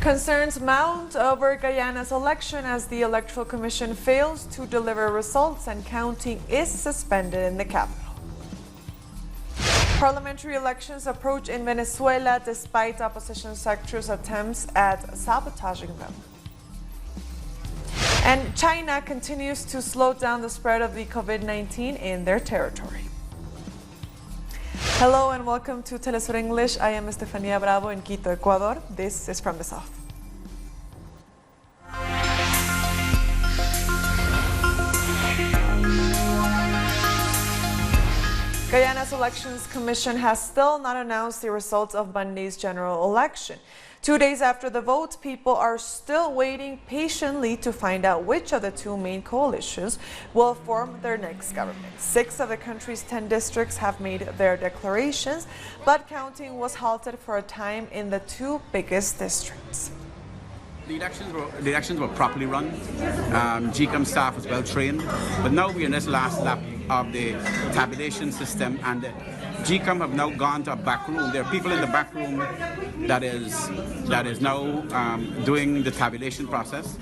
Concerns mount over Guyana's election as the Electoral Commission fails to deliver results and counting is suspended in the capital. Parliamentary elections approach in Venezuela despite opposition sectors' attempts at sabotaging them. And China continues to slow down the spread of the COVID-19 in their territory. Hello and welcome to Telesur English. I am Estefania Bravo in Quito, Ecuador. This is From the South. Guyana's Elections Commission has still not announced the results of Monday's general election. 2 days after the vote, people are still waiting patiently to find out which of the two main coalitions will form their next government. 6 of the country's 10 districts have made their declarations, but counting was halted for a time in the 2 biggest districts. The elections were properly run. GCOM staff was well trained, but now we're in this last lap of the tabulation system, and GCOM have now gone to a back room. There are people in the back room that is now doing the tabulation process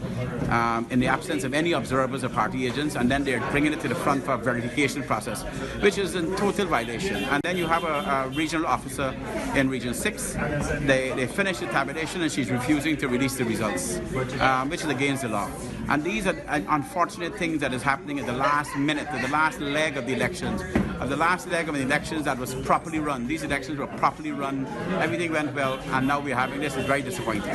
in the absence of any observers or party agents, and then they're bringing it to the front for a verification process, which is in total violation. And then you have a regional officer in Region 6. They finish the tabulation and she's refusing to release the results, which is against the law. And these are unfortunate things that is happening at the last minute, at the last leg of the elections. Of the last leg of the elections that was properly run. These elections were properly run, everything went well, and now we're having this. Is very disappointing.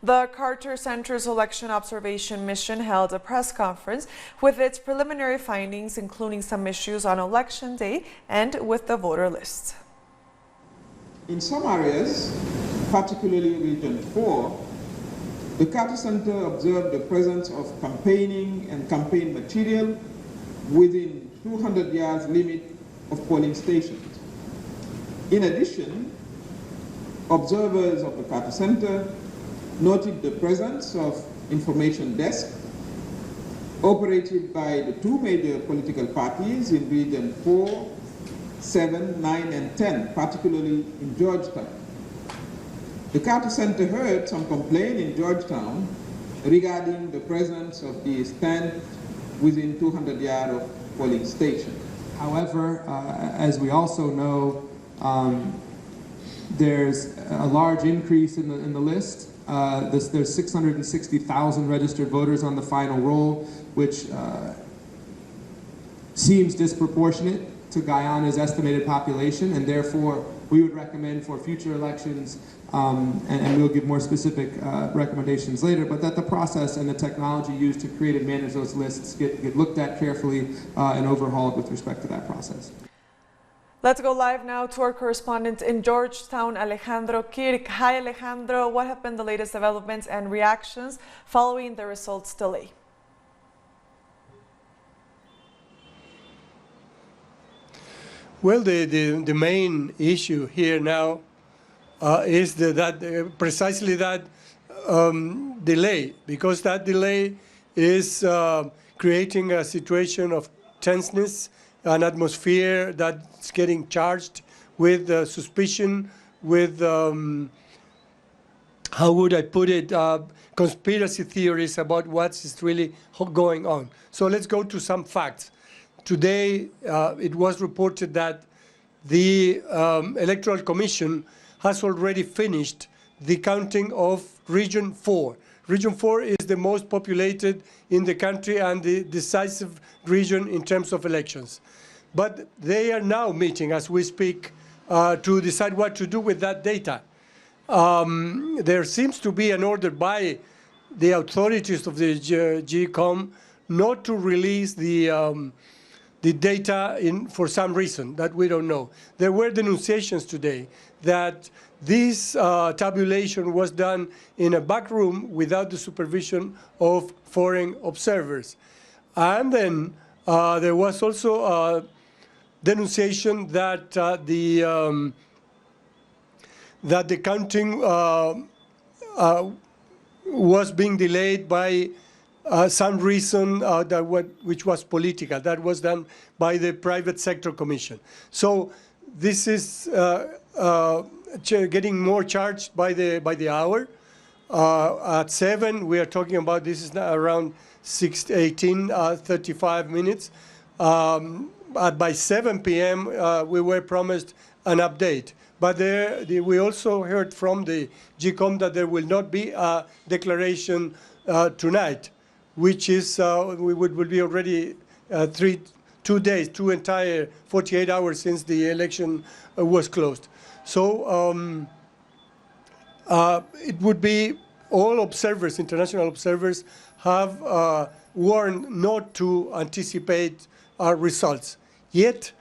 The Carter Center's Election Observation Mission held a press conference with its preliminary findings, including some issues on Election Day and with the voter list. In some areas, particularly Region 4, the Carter Center observed the presence of campaigning and campaign material within 200 yards limit of polling stations. In addition, observers of the Carter Center noted the presence of information desk operated by the 2 major political parties in Region 4, 7, 9, and 10, particularly in Georgetown. The Carter Center heard some complaint in Georgetown regarding the presence of the stand within 200 yards of polling station. However, as we also know, there's a large increase in the list. There's 660,000 registered voters on the final roll, which seems disproportionate to Guyana's estimated population, and therefore we would recommend for future elections, and we'll give more specific recommendations later, but that the process and the technology used to create and manage those lists get looked at carefully and overhauled with respect to that process. Let's go live now to our correspondent in Georgetown, Alejandro Kirk. Hi, Alejandro. What have been the latest developments and reactions following the results delay? Well, the main issue here now is precisely that delay, because that delay is creating a situation of tenseness, an atmosphere that's getting charged with suspicion, with, how would I put it, conspiracy theories about what's really going on. So let's go to some facts. Today, it was reported that the Electoral Commission has already finished the counting of Region 4. Region 4 is the most populated in the country and the decisive region in terms of elections. But they are now meeting as we speak to decide what to do with that data. There seems to be an order by the authorities of the GCOM not to release the data for some reason that we don't know. There were denunciations today that this tabulation was done in a back room without the supervision of foreign observers. And then there was also a denunciation that the counting was being delayed by some reason which was political. That was done by the private sector commission. So this is getting more charged by the hour. At 7, we are talking about, this is now around 35 minutes. By 7 p.m., we were promised an update. But we also heard from the GCOM that there will not be a declaration tonight, which is, will be already 2 days, 2 entire 48 hours since the election was closed. So it would be all observers, international observers, have warned not to anticipate results. Yet,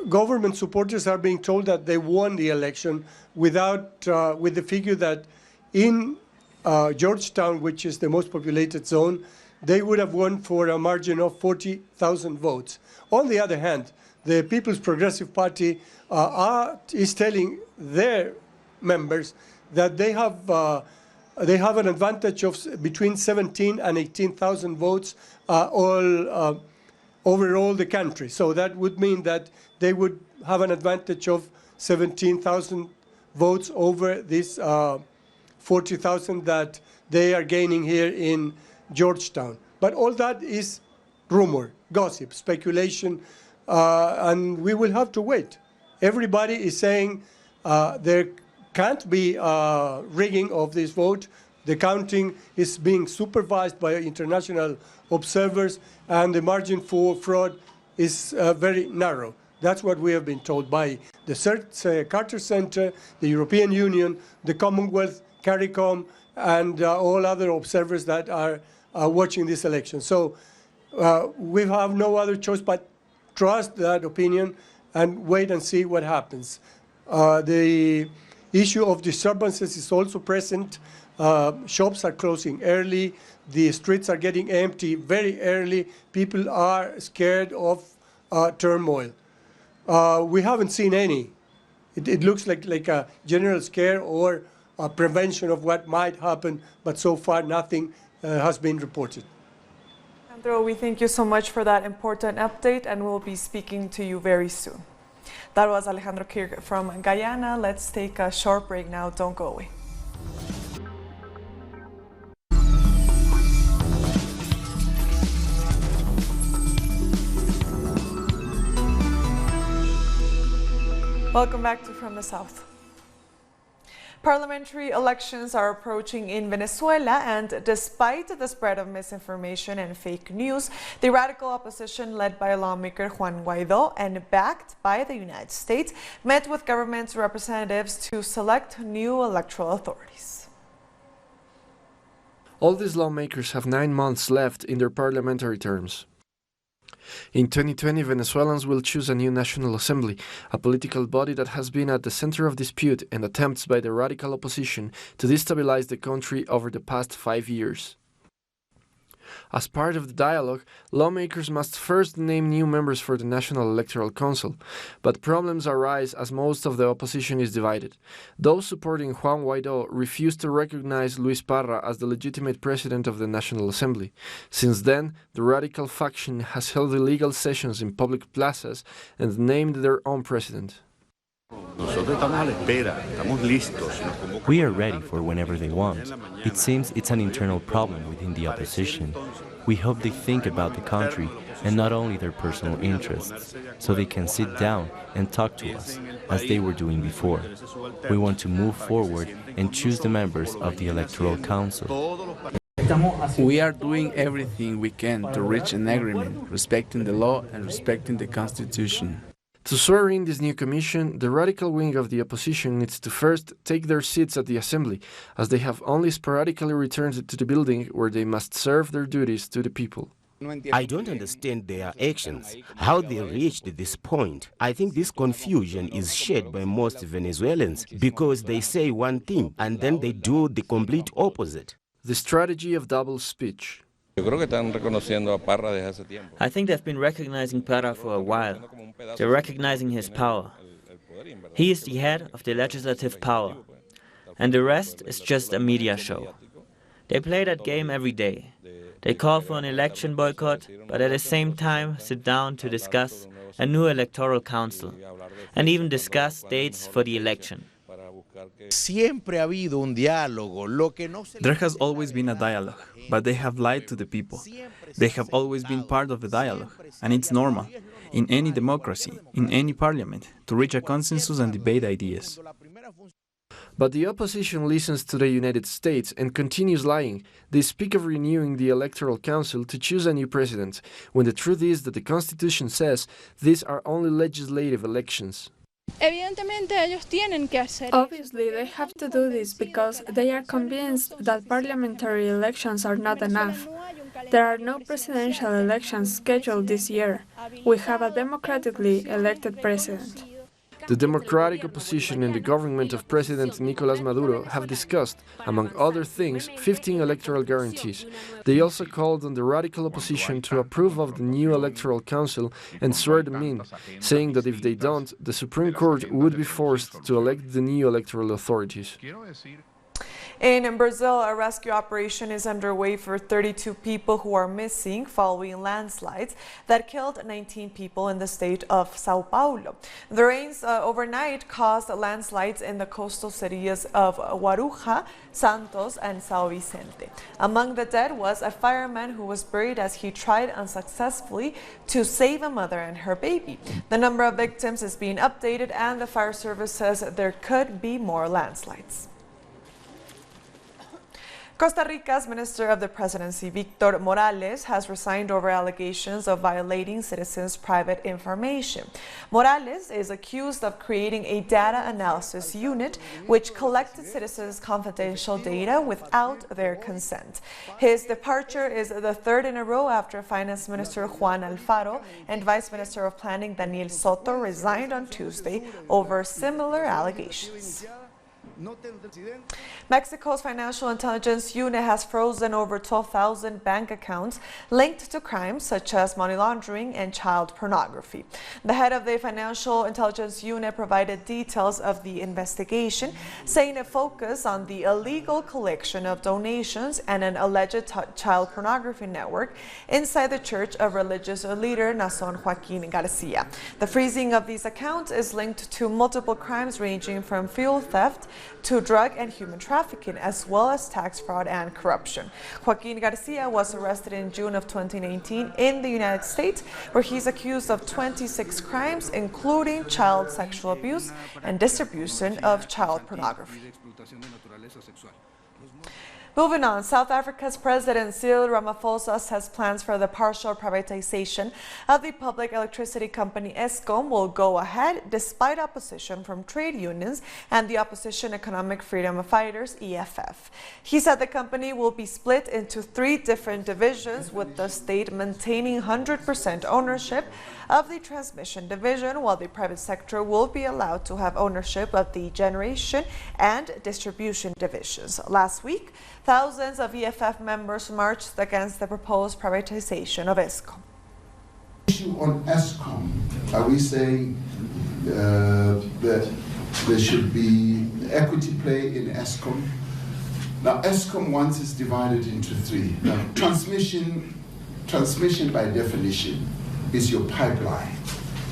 government supporters are being told that they won the election with the figure that in Georgetown, which is the most populated zone, they would have won for a margin of 40,000 votes. On the other hand, the People's Progressive Party is telling their members that they have an advantage of between 17 and 18,000 votes overall the country. So that would mean that they would have an advantage of 17,000 votes over this 40,000 that they are gaining here in Georgetown. But all that is rumor, gossip, speculation, and we will have to wait. Everybody is saying there can't be rigging of this vote. The counting is being supervised by international observers, and the margin for fraud is very narrow. That's what we have been told by the Carter Center, the European Union, the Commonwealth, CARICOM, and all other observers that are watching this election. So we have no other choice but trust that opinion and wait and see what happens. The issue of disturbances is also present. Shops are closing early. The streets are getting empty very early. People are scared of turmoil. We haven't seen any. It looks like a general scare or a prevention of what might happen, but so far nothing has been reported. Alejandro, we thank you so much for that important update, and we'll be speaking to you very soon. That was Alejandro Kirk from Guyana. Let's take a short break now. Don't go away. Welcome back to From the South. Parliamentary elections are approaching in Venezuela, and despite the spread of misinformation and fake news, the radical opposition led by lawmaker Juan Guaidó and backed by the United States met with government representatives to select new electoral authorities. All these lawmakers have 9 months left in their parliamentary terms. In 2020, Venezuelans will choose a new National Assembly, a political body that has been at the center of dispute and attempts by the radical opposition to destabilize the country over the past 5 years. As part of the dialogue, lawmakers must first name new members for the National Electoral Council, but problems arise as most of the opposition is divided. Those supporting Juan Guaidó refuse to recognize Luis Parra as the legitimate president of the National Assembly. Since then, the radical faction has held illegal sessions in public plazas and named their own president. We are ready for whenever they want. It seems it's an internal problem within the opposition. We hope they think about the country and not only their personal interests, so they can sit down and talk to us, as they were doing before. We want to move forward and choose the members of the Electoral Council. We are doing everything we can to reach an agreement, respecting the law and respecting the Constitution. To swear in this new commission, the radical wing of the opposition needs to first take their seats at the assembly, as they have only sporadically returned to the building where they must serve their duties to the people. I don't understand their actions, how they reached this point. I think this confusion is shared by most Venezuelans because they say one thing and then they do the complete opposite. The strategy of double speech. I think they've been recognizing Parra for a while. They're recognizing his power. He is the head of the legislative power, and the rest is just a media show. They play that game every day. They call for an election boycott, but at the same time sit down to discuss a new electoral council, and even discuss dates for the election. There has always been a dialogue, but they have lied to the people. They have always been part of the dialogue, and it's normal, in any democracy, in any parliament, to reach a consensus and debate ideas. But the opposition listens to the United States and continues lying. They speak of renewing the Electoral Council to choose a new president, when the truth is that the Constitution says these are only legislative elections. Obviously, they have to do this because they are convinced that parliamentary elections are not enough. There are no presidential elections scheduled this year. We have a democratically elected president. The democratic opposition and the government of President Nicolás Maduro have discussed, among other things, 15 electoral guarantees. They also called on the radical opposition to approve of the new Electoral Council and swear them in, saying that if they don't, the Supreme Court would be forced to elect the new electoral authorities. In Brazil, a rescue operation is underway for 32 people who are missing following landslides that killed 19 people in the state of Sao Paulo. The rains overnight caused landslides in the coastal cities of Guarujá, Santos, and São Vicente. Among the dead was a fireman who was buried as he tried unsuccessfully to save a mother and her baby. The number of victims is being updated, and the fire service says there could be more landslides. Costa Rica's Minister of the Presidency, Víctor Morales, has resigned over allegations of violating citizens' private information. Morales is accused of creating a data analysis unit which collected citizens' confidential data without their consent. His departure is the third in a row after Finance Minister Juan Alfaro and Vice Minister of Planning Daniel Soto resigned on Tuesday over similar allegations. Mexico's Financial Intelligence Unit has frozen over 12,000 bank accounts linked to crimes such as money laundering and child pornography. The head of the Financial Intelligence Unit provided details of the investigation, saying it focused on the illegal collection of donations and an alleged child pornography network inside the Church of Religious Leader Nason Joaquin Garcia. The freezing of these accounts is linked to multiple crimes ranging from fuel theft to drug and human trafficking, as well as tax fraud and corruption. Joaquin Garcia was arrested in June of 2019 in the United States, where he's accused of 26 crimes, including child sexual abuse and distribution of child pornography. Moving on, South Africa's President Cyril Ramaphosa says plans for the partial privatization of the public electricity company Eskom will go ahead despite opposition from trade unions and the Opposition Economic Freedom Fighters, EFF. He said the company will be split into 3 different divisions, with the state maintaining 100% ownership of the transmission division, while the private sector will be allowed to have ownership of the generation and distribution divisions. Last week, thousands of EFF members marched against the proposed privatization of Eskom. Issue on Eskom, are we saying that there should be equity play in Eskom? Now, Eskom once is divided into 3. Now, transmission by definition is your pipeline.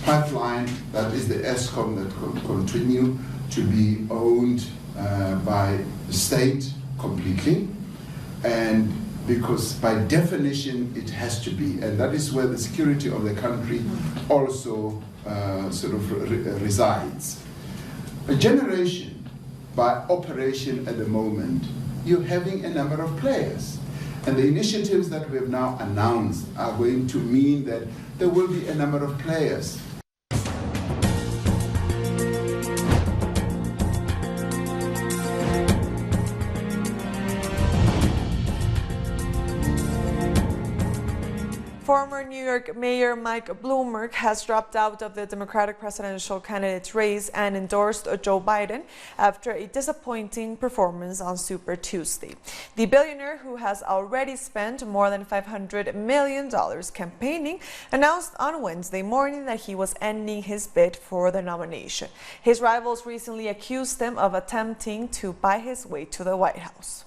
Pipeline, that is the Eskom that can continue to be owned by the state completely, and because by definition it has to be, and that is where the security of the country also resides. A generation by operation at the moment, you're having a number of players, and the initiatives that we have now announced are going to mean that there will be a number of players. Former New York Mayor Mike Bloomberg has dropped out of the Democratic presidential candidate's race and endorsed Joe Biden after a disappointing performance on Super Tuesday. The billionaire, who has already spent more than $500 million campaigning, announced on Wednesday morning that he was ending his bid for the nomination. His rivals recently accused him of attempting to buy his way to the White House.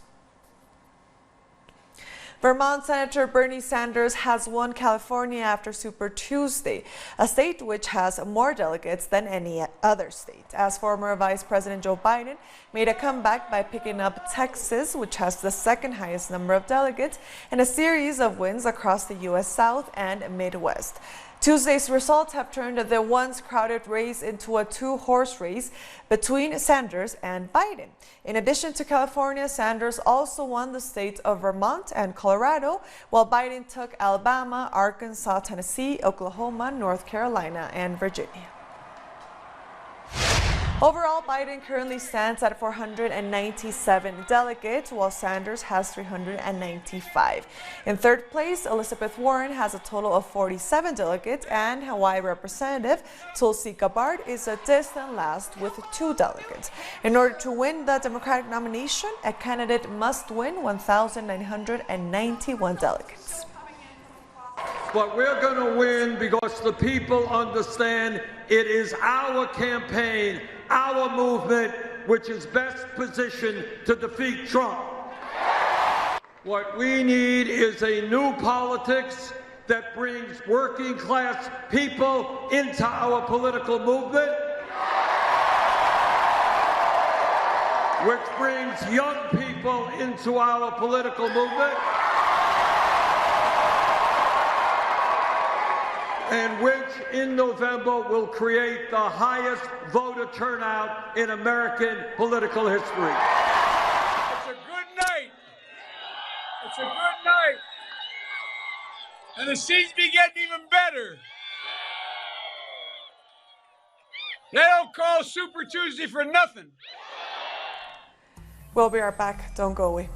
Vermont Senator Bernie Sanders has won California after Super Tuesday, a state which has more delegates than any other state, as former Vice President Joe Biden made a comeback by picking up Texas, which has the second highest number of delegates, and a series of wins across the U.S. South and Midwest. Tuesday's results have turned the once crowded race into a two-horse race between Sanders and Biden. In addition to California, Sanders also won the states of Vermont and Colorado, while Biden took Alabama, Arkansas, Tennessee, Oklahoma, North Carolina, and Virginia. Overall, Biden currently stands at 497 delegates, while Sanders has 395. In third place, Elizabeth Warren has a total of 47 delegates, and Hawaii Representative Tulsi Gabbard is a distant last with 2 delegates. In order to win the Democratic nomination, a candidate must win 1,991 delegates. But we're going to win because the people understand it is our campaign, our movement, which is best positioned to defeat Trump. What we need is a new politics that brings working class people into our political movement, which brings young people into our political movement, and which in November will create the highest voter turnout in American political history. It's a good night. It's a good night. And the seats be getting even better. They don't call Super Tuesday for nothing. We'll be right back. Don't go away.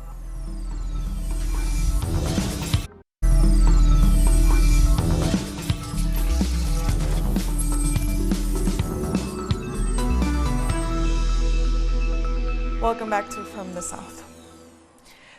Welcome back to From the South.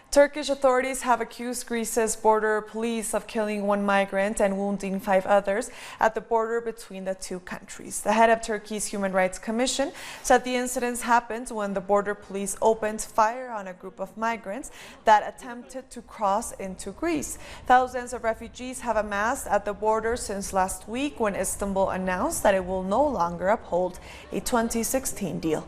Turkish authorities have accused Greece's border police of killing 1 migrant and wounding 5 others at the border between the two countries. The head of Turkey's Human Rights Commission said the incidents happened when the border police opened fire on a group of migrants that attempted to cross into Greece. Thousands of refugees have amassed at the border since last week when Istanbul announced that it will no longer uphold a 2016 deal.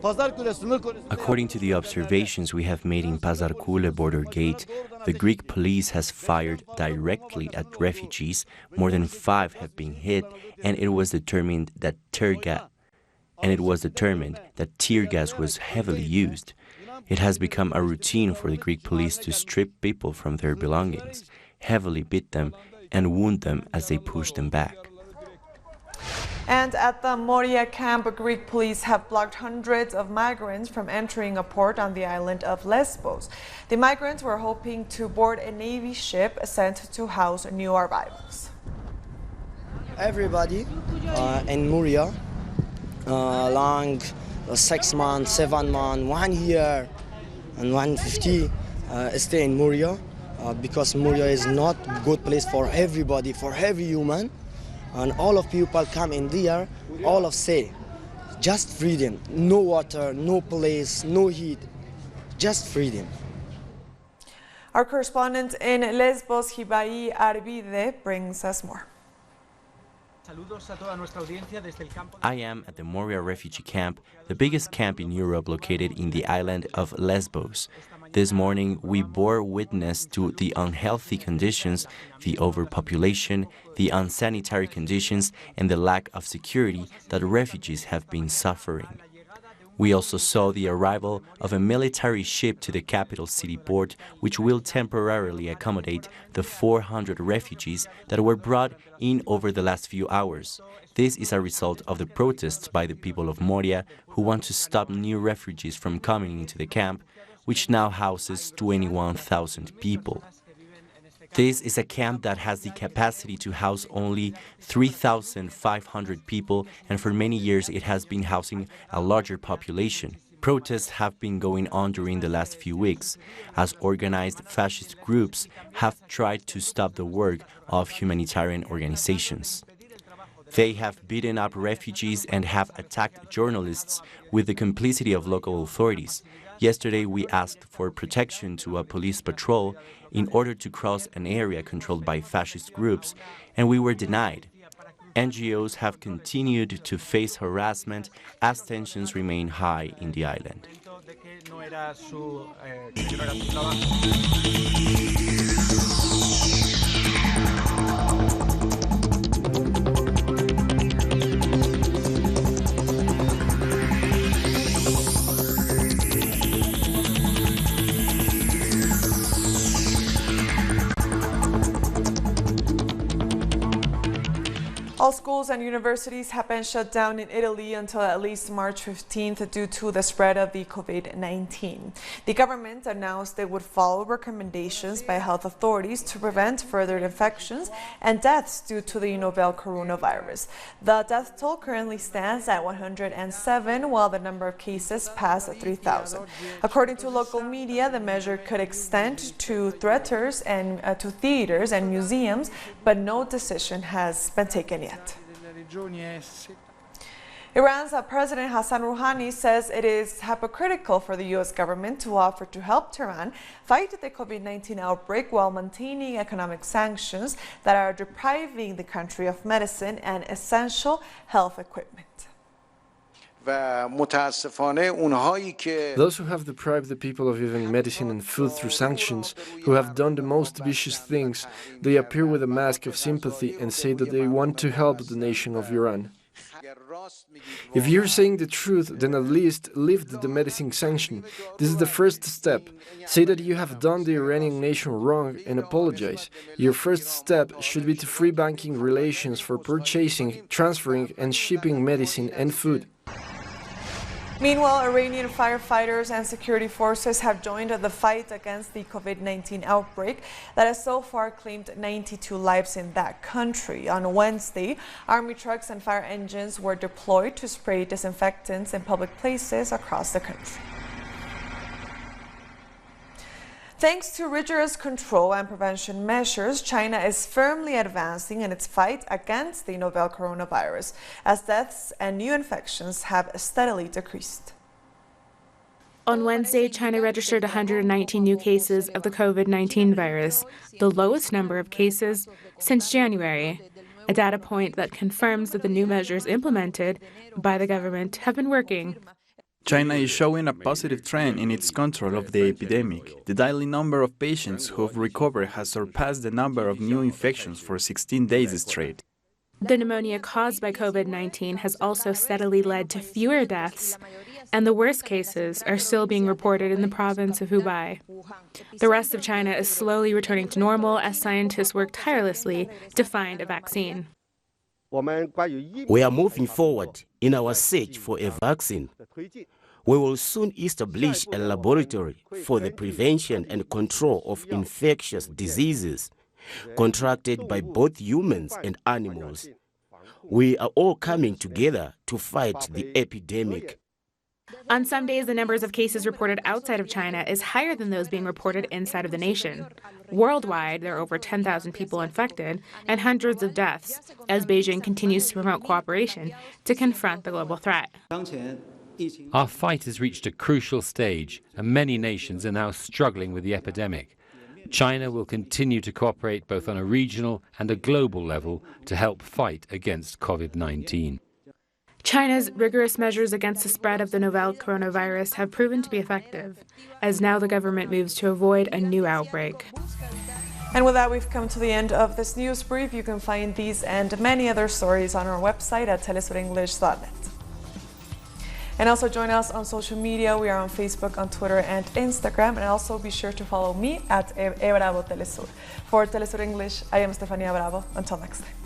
According to the observations we have made in Pazarkule border gate, the Greek police has fired directly at refugees. More than 5 have been hit, and it was determined that tear gas was heavily used. It has become a routine for the Greek police to strip people from their belongings, heavily beat them, and wound them as they push them back. And at the Moria camp, Greek police have blocked hundreds of migrants from entering a port on the island of Lesbos. The migrants were hoping to board a Navy ship sent to house new arrivals. Everybody in Moria, long 6 months, 7 months, 1 year, and 150 stay in Moria because Moria is not a good place for everybody, for every human. And all of people come in there, all of say, just freedom, no water, no place, no heat, just freedom. Our correspondent in Lesbos, Hibai Arvide, brings us more. I am at the Moria refugee camp, the biggest camp in Europe located in the island of Lesbos. This morning, we bore witness to the unhealthy conditions, the overpopulation, the unsanitary conditions, and the lack of security that refugees have been suffering. We also saw the arrival of a military ship to the capital city port, which will temporarily accommodate the 400 refugees that were brought in over the last few hours. This is a result of the protests by the people of Moria, who want to stop new refugees from coming into the camp, which now houses 21,000 people. This is a camp that has the capacity to house only 3,500 people, and for many years it has been housing a larger population. Protests have been going on during the last few weeks, as organized fascist groups have tried to stop the work of humanitarian organizations. They have beaten up refugees and have attacked journalists with the complicity of local authorities. Yesterday, we asked for protection to a police patrol in order to cross an area controlled by fascist groups, and we were denied. NGOs have continued to face harassment as tensions remain high in the island. All schools and universities have been shut down in Italy until at least March 15th due to the spread of the COVID-19. The government announced they would follow recommendations by health authorities to prevent further infections and deaths due to the novel coronavirus. The death toll currently stands at 107, while the number of cases passed 3,000. According to local media, the measure could extend to theaters and museums, but no decision has been taken yet. Iran's President Hassan Rouhani says it is hypocritical for the U.S. government to offer to help Tehran fight the COVID-19 outbreak while maintaining economic sanctions that are depriving the country of medicine and essential health equipment. Those who have deprived the people of even medicine and food through sanctions, who have done the most vicious things, they appear with a mask of sympathy and say that they want to help the nation of Iran. If you're saying the truth, then at least lift the medicine sanction. This is the first step. Say that you have done the Iranian nation wrong and apologize. Your first step should be to free banking relations for purchasing, transferring and shipping medicine and food. Meanwhile, Iranian firefighters and security forces have joined the fight against the COVID-19 outbreak that has so far claimed 92 lives in that country. On Wednesday, army trucks and fire engines were deployed to spray disinfectants in public places across the country. Thanks to rigorous control and prevention measures, China is firmly advancing in its fight against the novel coronavirus, as deaths and new infections have steadily decreased. On Wednesday, China registered 119 new cases of the COVID-19 virus, the lowest number of cases since January, a data point that confirms that the new measures implemented by the government have been working. China is showing a positive trend in its control of the epidemic. The daily number of patients who have recovered has surpassed the number of new infections for 16 days straight. The pneumonia caused by COVID-19 has also steadily led to fewer deaths, and the worst cases are still being reported in the province of Hubei. The rest of China is slowly returning to normal as scientists work tirelessly to find a vaccine. We are moving forward in our search for a vaccine. We will soon establish a laboratory for the prevention and control of infectious diseases contracted by both humans and animals. We are all coming together to fight the epidemic. On some days, the numbers of cases reported outside of China is higher than those being reported inside of the nation. Worldwide, there are over 10,000 people infected and hundreds of deaths, as Beijing continues to promote cooperation to confront the global threat. Our fight has reached a crucial stage, and many nations are now struggling with the epidemic. China will continue to cooperate both on a regional and a global level to help fight against COVID-19. China's rigorous measures against the spread of the novel coronavirus have proven to be effective, as now the government moves to avoid a new outbreak. And with that, we've come to the end of this news brief. You can find these and many other stories on our website at telesurenglish.net. And also join us on social media. We are on Facebook, on Twitter and Instagram. And also be sure to follow me at ebravo Telesur. For Telesur English, I am Stefania Bravo. Until next time.